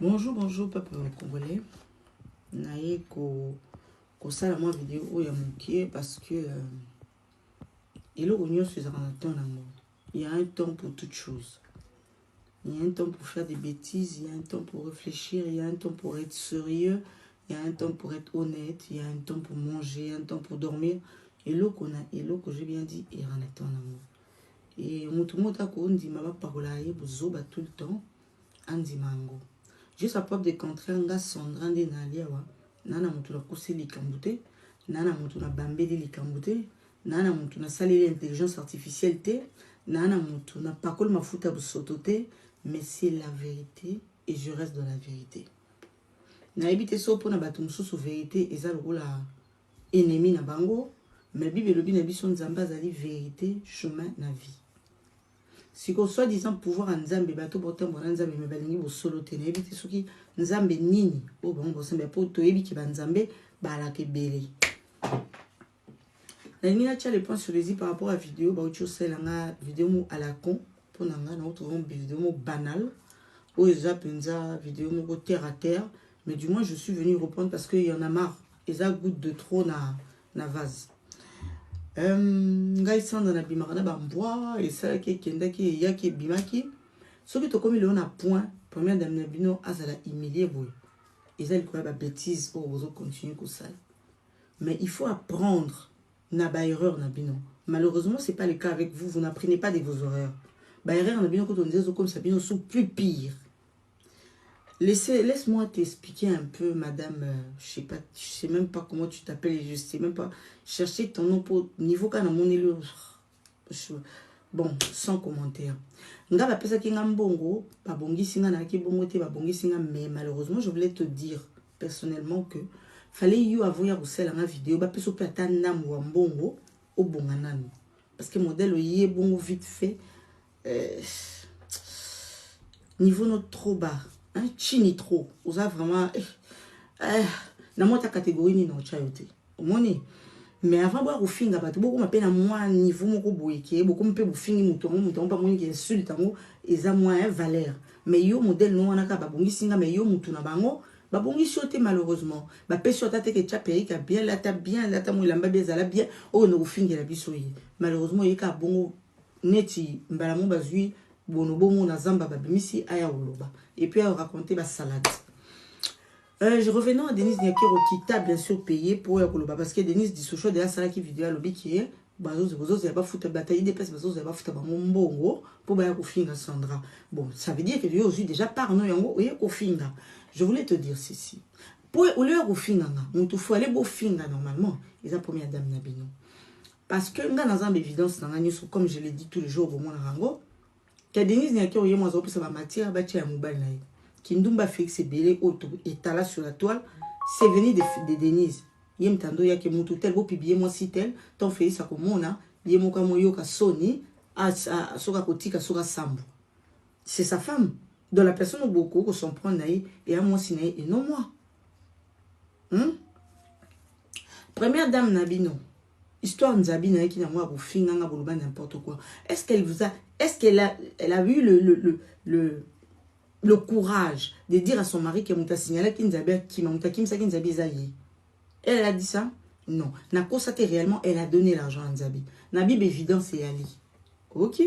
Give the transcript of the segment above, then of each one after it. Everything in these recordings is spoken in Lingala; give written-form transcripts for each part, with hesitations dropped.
Bonjour, bonjour, peuple congolais. Naye ko sala moi vidéo où il y a mon parce que il y a un temps pour toute chose. Il y a un temps pour faire des bêtises, il y a un temps pour réfléchir, il y a un temps pour être sérieux, il y a un temps pour être honnête, il y a un temps pour manger, un temps pour dormir. Et là que j'ai bien dit, il y a un temps d'amour. Et mutumota ko ndima ba parola ye bozoba tout le temps andimango. Juste à preuve de contraire, nga Sandra nde na liawa, nana mutu na kuse likambute, nana mutu na bambeli likambute, nana mutu na saleli intelligence artificielle te, nana mutu na pakol mafuta busoto te, mais c'est la vérité et je reste dans la vérité. Na ebite so pona batu mususu vérité eza lokola ennemi na bango, mais bible lobi na biso nzamba azali vérité, chemin na vie. Si qu'on soit disant pouvoir en Nzambe bato botam bona Nzambe me balingi bo solo te na ebite soki Nzambe nini o bango bosembe po to yebi ki ba Nzambe bala ke belé. Na nina tia les points sur les i par rapport à vidéo ba ucho sela nga vidéo mo à la con pour nanga na autre vidéo mo banal ou eza penza vidéo mo terre à terre, mais du moins je suis venu reprendre parce que il y en a marre eza goutte de trop na vase. Ngai sanda na bimaka na bamboa esalaki ekendaki eyaki ebimaki soki tokomi lelo na point première dame na bino azala humilié boye eza likolo ya babêtise oyo bozocontinue kosala, mais il faut apprendre na baerreur na bino. Malheureusement c'est pas le cas avec vous, vous n'apprenez pas de vos erreurs. Baerreur na bino koto nzezo comme ça bino sous plus pire. Laisse-moi t'expliquer un peu, madame, je sais même pas comment tu t'appelles, je sais même pas, chercher ton nom pour niveau quand on est le... Bon, sans commentaire. Nga ba pesa ki nga mbongo, ba bongi singa na ki bongo te ba bongi singa, mais malheureusement, je voulais te dire personnellement que fallait you avoir ya kusela nga vidéo ba peso pe ata namu wa mbongo o bonga nanu. Parce que modèle yé bongo vite fait niveau notre trop bas. Hein, chini trop, vous avez vraiment na moi ta catégorie ni non chayote omoni, mais avant boire au finga bato beaucoup m'appelle à moi niveau moko boyeke beaucoup m'appelle au fingi mutongo pas moni qui insulte tango eza moins valeur, mais yo modèle non wana ka babongi singa, mais yo mutu na bango babongi sote malheureusement ba peso tata ke cha perika bien la ta mo ilamba bien la bien o no fingi la biso yi malheureusement yeka bongo neti mbala mo bazui bonobo mo na zamba babimisi aya oloba et puis à raconter ma salade. Je revenons à Denise Nyakero qui t'a bien sûr payé pour Yakoloba parce que Denise dit ce choix de la salle qui vidéo à l'obé qui est bazo y a pas foutu bataille des places bazo y a pas foutu mbongo pour ba kofinga Sandra. Bon, ça veut dire que lui aussi déjà parno yango oye kofinga. Je voulais te dire ceci. Pour au lieu kofinga nga, mutu faut aller bo finga normalement, ils a première dame na bino. Parce que nga dans une évidence dans nyuso comme je l'ai dit tous les jours au moins rango. Que Denise Nyakero yé moi zo pesa ba matière ba tia mobile na ye. Kindumba Félix Belé auto étala sur la toile, c'est venu de Denise. Yem tando ya ke mutu tel bo publier moi si tel, ton Félix a komona, yemo ka moyo ka Sony a soka kotika soka sambo. C'est sa femme. Dans la personne beaucoup que son prend naï et à moi si naï et non moi. Première dame Nabino. Histoire Nzabi naï qui n'a moi pour finir n'importe quoi. Est-ce qu'elle a eu le courage de dire à son mari qu'elle m'a signalé qu'il m'a elle a dit ça? Non. N'a constaté réellement, elle a donné l'argent à Nzabi. La Bible évidence c'est Ali. Ok?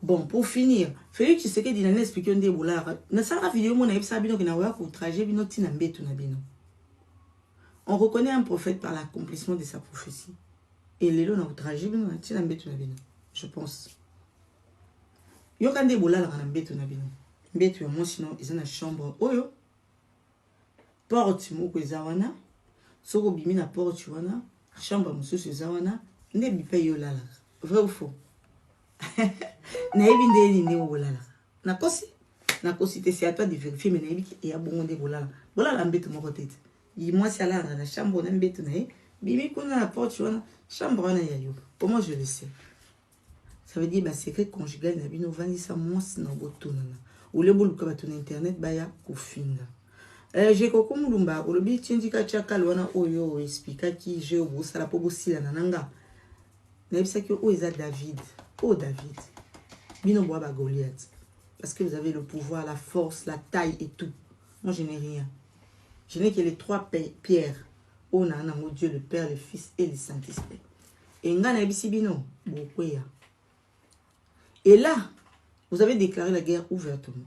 Bon, pour finir, Félix Tshisekedi dit expliqué des boulard. Dans cette vidéo, on a vu ça bino qui n'a pas outragé bino tina mbeto na bino. On reconnaît un prophète par l'accomplissement de sa prophétie. Et les lots n'a outragé bino tina mbeto na bino. Je pense. Yo kande boulard na mbeto na bino. Mbeto moi sinon ils ont une chambre oyo. Porte moko ezawana. Soko bimi na porte wana, chambre mususu ezawana, nde bipa yo lala. Vrai ou faux? Na yebi nde ni olala. Na kosi te c'est à toi de vérifier mais na yebi ki ya bongo nde olala. Bolala mbeto moko tete. Yi moi si ala na chambre na mbeto na ye, bimi kuna na porte wana, chambre wana ya yo. Pour moi je le sais. Ça veut dire bah secret conjugal na bino vandi sa moi na botonana. Ou le boluka ba ton internet baya kofinga. J'ai koko mulumba olobi tindika chaka lwana oyo explica ki je obosala po bosila nananga. Na yebisa ki o eza David. Oh David. Bino boa ba Goliath. Parce que vous avez le pouvoir, la force, la taille et tout. Moi, je n'ai rien. Je n'ai que les 3 pierres. On a un Dieu, le Père, le Fils et le Saint-Esprit. Et et là, vous avez déclaré la guerre ouvertement.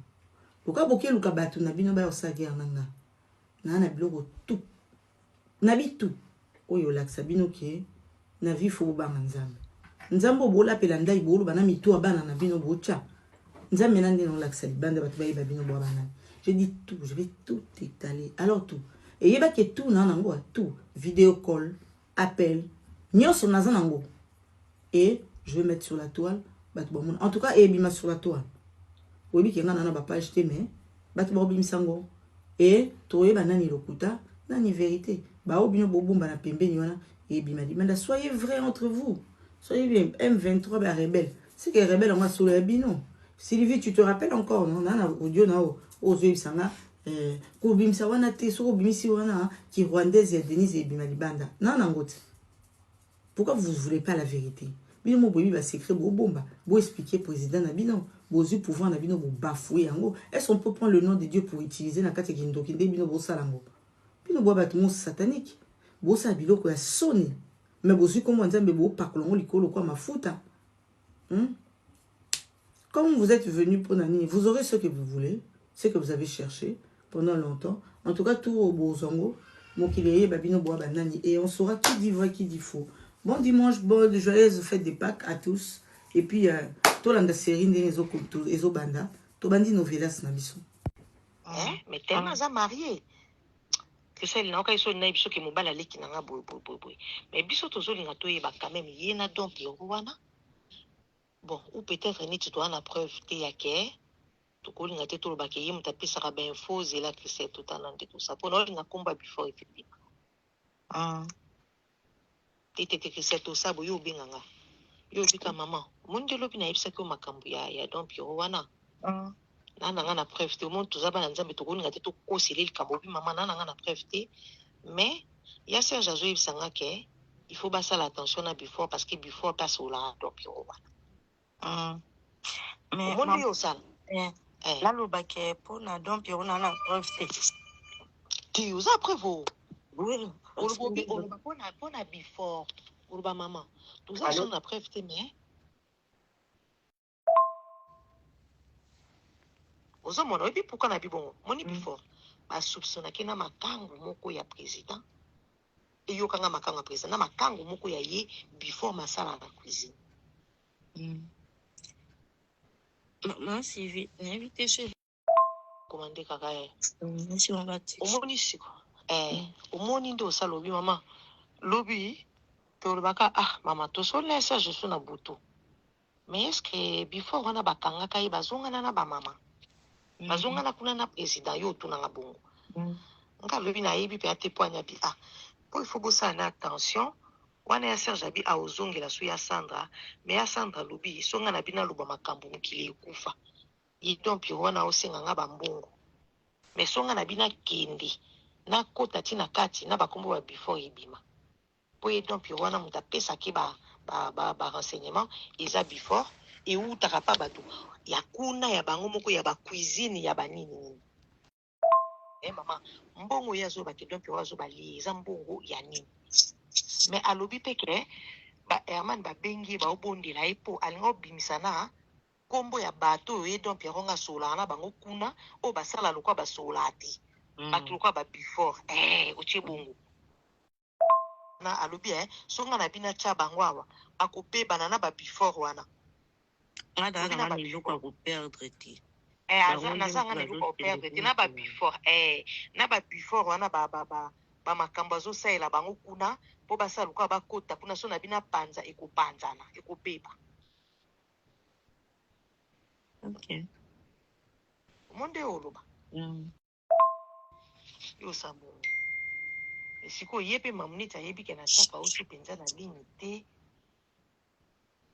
Pourquoi vous avez dit que guerre nana biloko tout. Nabi tout. Oyo laksa bino ke na vie fo banga nzambe. Nzambo bola pela ndai bolo bana mitu abana na bino bocha. Nzambe nande non laksa libanda batu ba bino bo bana. Je dis tout, je vais tout étaler. Alors tout. Et yeba ke tout na nango tout, vidéo call, appel, nyonso naza nango. Et je vais mettre sur la toile batu ba mon. En tout cas, ebima sur la toile. Oyebi ke ngana na ba page te mais batu ba bimisango. Et toye banani lokuta nani vérité. Ba obino bobomba na pembeni wana et bimadi. Soyez vrais entre vous. Soyez bien. M23 ba rebelle. C'est que rebelle on va sur le bino. Sylvie, tu te rappelles encore non nana audio na aux yeux sanga ko bimsa wana te so bimisi wana qui rwandaise et Denise et bimadi banda. Nana ngote. Pourquoi vous ne voulez pas la vérité? Bino mo bobi ba secret bo bomba. Bo expliquer président na bino. Bozu pouvoir na bino bo bafouer yango. Est-ce qu'on peut prendre le nom de Dieu pour utiliser na kati kindo kinde bino bo salango? Bino bo ba tout satanique. Bo sa biloko ya soni. Mais bozu comment nzambe bo pakolongo likolo kwa mafuta. Comme vous êtes venu pour nani, vous aurez ce que vous voulez, ce que vous avez cherché pendant longtemps. En tout cas tout au bozongo, mokileye babino bo ba nani et on saura qui dit vrai qui dit faux. Bon dimanche, bonne joyeuse fête des Pâques à tous. Et puis, tolanda série ezo banda, to bandi novelas na biso. Mais tellement ça marié. Que celle là, quand ils sont nés, biso qui mobile aller qui n'anga boy. Mais biso tozo linga to yeba quand même yena donc yowana. Bon, ou peut-être ni tu dois en preuve te yake. To ko linga te to lo baké yim tapé ça ba info zela que c'est tout en ande tout ça. Pour nous linga combat before effectivement. Tete que c'est tout ça boyo binganga. Yo bika maman mundi lobi na yebisa ko makambu ya donc yo wana nana ngana preuve te monde tuzaba na nzambe tokoninga te tokoseli likambo bi maman nana ngana preuve te mais ya Serge azo yebisa nga ke il faut basala attention na before parce que before passe au la donc yo wana mais monde yo sala là le baké pour na donc yo na preuve te tu usa preuve oui on va pour na before pour ba maman tout ça son na preuve te mais ozomona oyebi pourquoi na bibongo moni before basoupçonnaki na makangu moko ya président eyokanga makangu ya président na makangu moko ya ye before masala na cuisine maman Sylvie invité chez commandé kaka si on va omoni siko omoni nde osala lobi mama lobi tolobaka mama tosolesa je suis na butu mais est-ce que before wana bakangaka ye bazongana na bamama bazongana kuna na président yo tunanga bongo nga lobi na yebi pe ate poanya bi po il faut bosala na attention wana ya Serge abi aozongela so ya Sandra mais ya Sandra lobi songa na bina loba makambo mokili ekufa ye donc wana osenga nga bambongo mais songa na bina kende na kota tina kati na bakombo ba before ebima po ye donc wana muta pesa ke ba renseignement eza before et où ta pa bato ya kuna ya bango moko ya ba cuisine ya banini mama mbongo ya zo ba ke donc wazo ba liza mbongo ya nini mais alobi peke ba Herman ba bengi ba obondela epo alingo bimisana kombo ya bato ye donc ronga sola na bango kuna o basala lokwa ba solati bato lokwa ba before otie bongo na alobi songa na bina cha bango awa akope banana ba before wana ada na ba biloko ko perdre ti nazanga na biloko perdre ti na ba before na ba before wana ba makambo azosalela bango kuna po basala lokwa bakota kuna so na bina panza ekopanzana ekobeba ok monde oloba yo sabo siko ye pe mamuniti ayebi ke na chapa osu penza na ligne te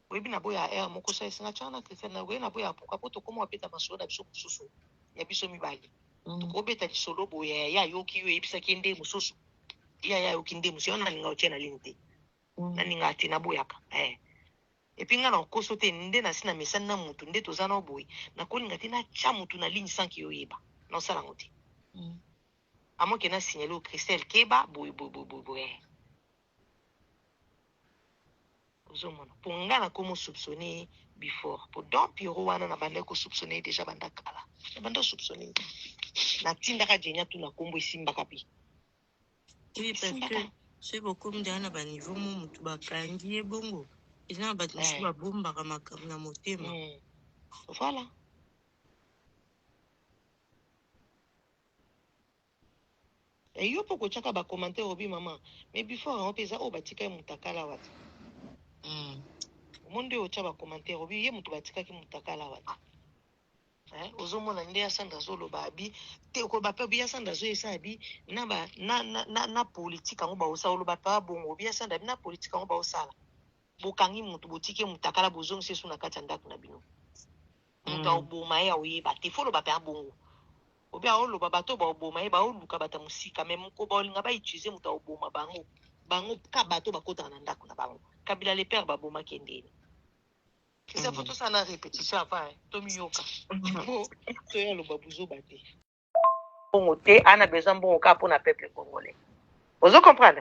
oyebi na boya moko sa esinga tiana Christian na na boya pourquoi po tokoma wapeta masolo na biso mosusu ya biso mibali tokobeta lisolo boya ya yoki yo yebisaki nde mosusu ya yoki nde mosusu ona ninga otie na ligne te na ninga ati na boyaka epi nga na okoso te nde na si na mesani na mutu nde toza na boye na kolinga te na tia mutu na ligne sanki yoyeba na osala ngo te À moins qu'il y ait signalé au Christelle Keba, pour nga na komo soupçonner before pour donc Pierrot wana na bande ko soupçonner déjà banda kala na banda soupçonner na tinda ka jenya tu na kombo isimba kapi oui parce que c'est beaucoup de ba niveau mo mutu bakangi e bongo ina ba musu ba bomba ka makambo na motema voilà. Et yo poko chaka ba commenter obi maman mais before on pesa o batika mutakala wati monde o chaba commenter obi ye mutu batika ki mutakala wati ozomona nde asanda zoloba abi te ko ba pe bi asanda zo esa abi na politique ngo ba osala lo ba pa bongo bi asanda na politique ngo ba osala bokangi mutu botike mutakala bozong sesu na kati ndako na bino mutu oboma ya oyeba te folo ba pe bongo obi a oloba bato ba oboma ye ba oluka bata musika même ko ba olinga ba utiliser mutu oboma bango ka bato bakota na ndako na bango kabila le père ba boma kendeni. C'est photo ça na répétition avant Tomi Yoka. To ya lo babuzo bate. Bongo te ana besoin bongo ka pour na peuple congolais. Vous comprenez?